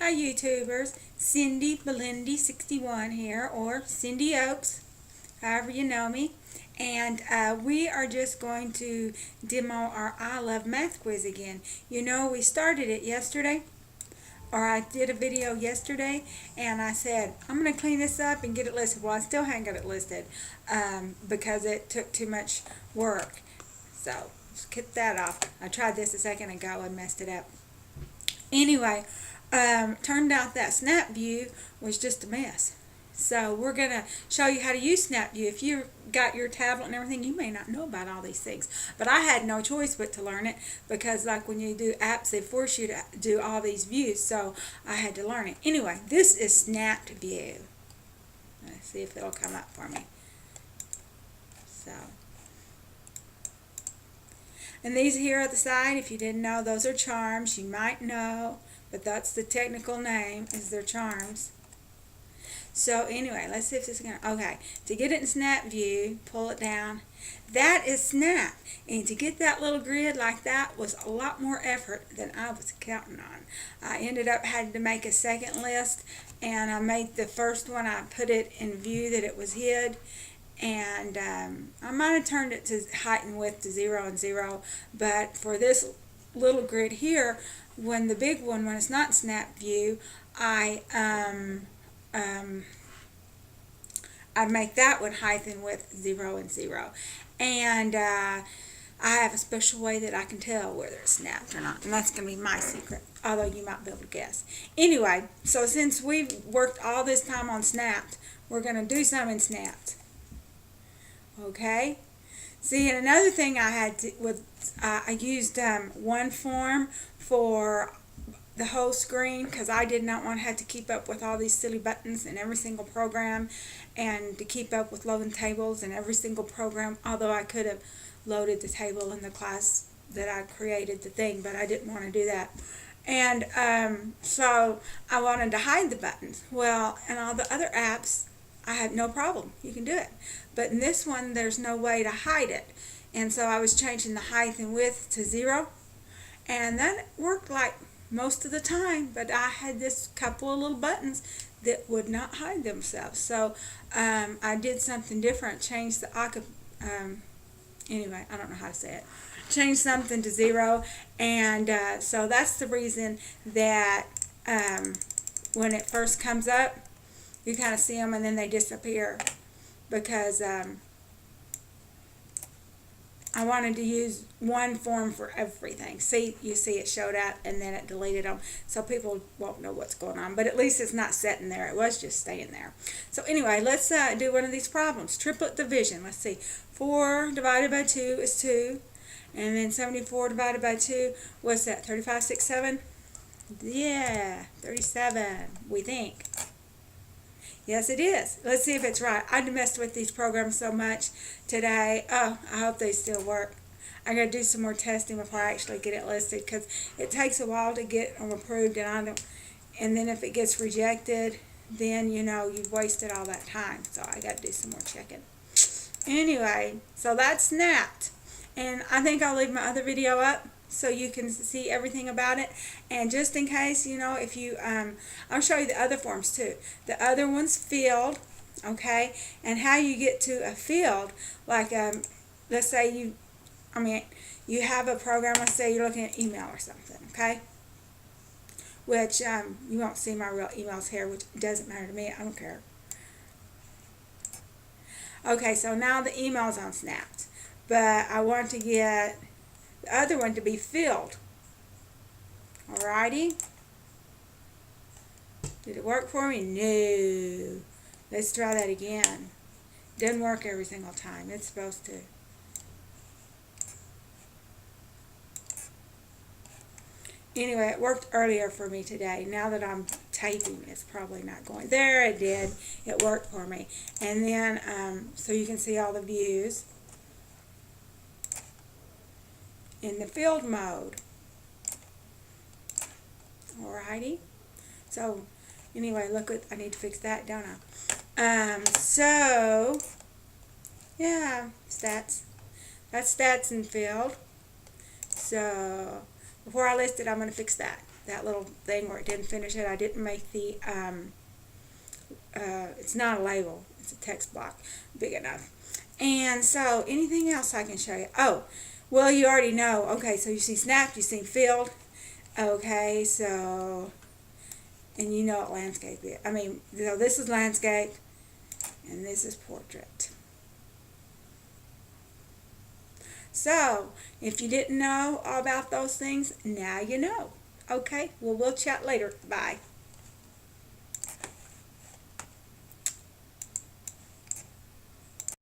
Hi YouTubers, Cindy Belindy 61 here, or Cindy Oaks, however you know me. And we are just going to demo our I Love Math quiz again. You know, we started it yesterday, or I did a video yesterday, and I said, I'm going to clean this up and get it listed. Well, I still haven't got it listed because it took too much work. So, let's get that off. I tried this a second ago and messed it up. Anyway, turned out that Snap View was just a mess. So we're going to show you how to use Snap View. If you've got your tablet and everything, you may not know about all these things. But I had no choice but to learn it because like when you do apps, they force you to do all these views. So I had to learn it. Anyway, this is Snap View. Let's see if it'll come up for me. So, and these here at the side, if you didn't know, those are charms. You might know, but that's the technical name, is their charms. So anyway, let's see if this is going to, okay, to get it in Snap View, pull it down. That is Snap. And to get that little grid like that was a lot more effort than I was counting on. I ended up having to make a second list, and I made the first one, I put it in view that it was hid. And I might have turned it to height and width to 0 and 0, but for this little grid here, when the big one, when it's not Snap View, I'd make that one height and width 0 and 0. And I have a special way that I can tell whether it's snapped or not, and that's going to be my secret, although you might be able to guess. Anyway, so since we've worked all this time on snapped, we're going to do some in snapped. Okay? See, and another thing I had to, I used one form for the whole screen because I did not want to have to keep up with all these silly buttons in every single program, and to keep up with loading tables in every single program, although I could have loaded the table in the class that I created the thing, but I didn't want to do that. And so I wanted to hide the buttons. Well, in all the other apps, I had no problem. You can do it. But in this one, there's no way to hide it. And so I was changing the height and width to 0. And that worked like most of the time. But I had this couple of little buttons that would not hide themselves. So I did something different. Changed the anyway, I don't know how to say it. Changed something to 0. And so that's the reason that when it first comes up, you kind of see them and then they disappear, because I wanted to use one form for everything. See, you see it showed up and then it deleted them, so people won't know what's going on, but at least it's not sitting there. It was just staying there. So anyway, let's do one of these problems. Triplet division. Let's see. 4 divided by 2 is 2, and then 74 divided by 2, what's that, 35, 6, 7? Yeah, 37, we think. Yes, it is. Let's see if it's right. I messed with these programs so much today. Oh, I hope they still work. I got to do some more testing before I actually get it listed, because it takes a while to get them approved, and then if it gets rejected, then you know you've wasted all that time. So I got to do some more checking. Anyway, so that's snapped, and I think I'll leave my other video up so you can see everything about it. And just in case, you know, if you I'll show you the other forms too. The other one's field, okay, and how you get to a field, like let's say you have a program, let's say you're looking at email or something, okay, which you won't see my real emails here, which doesn't matter to me. I don't care. Okay, so now the email's on Snapped, but I want to get the other one to be filled. Alrighty. Did it work for me? No. Let's try that again. Doesn't work every single time. It's supposed to. Anyway, it worked earlier for me today. Now that I'm typing, it's probably not going. There, it did. It worked for me. And then, so you can see all the views in the field mode. Alrighty. So anyway, look what I need to fix that, don't I? So yeah, stats. That's stats in field. So before I list it, I'm going to fix that. that little thing where it didn't finish it. I didn't make the, it's not a label, it's a text block big enough. And so anything else I can show you? Oh, well, you already know. Okay, so you see snapped, you see filled. Okay, so, and you know what landscape is. I mean, so this is landscape, and this is portrait. So, if you didn't know all about those things, now you know. Okay, well, we'll chat later. Bye.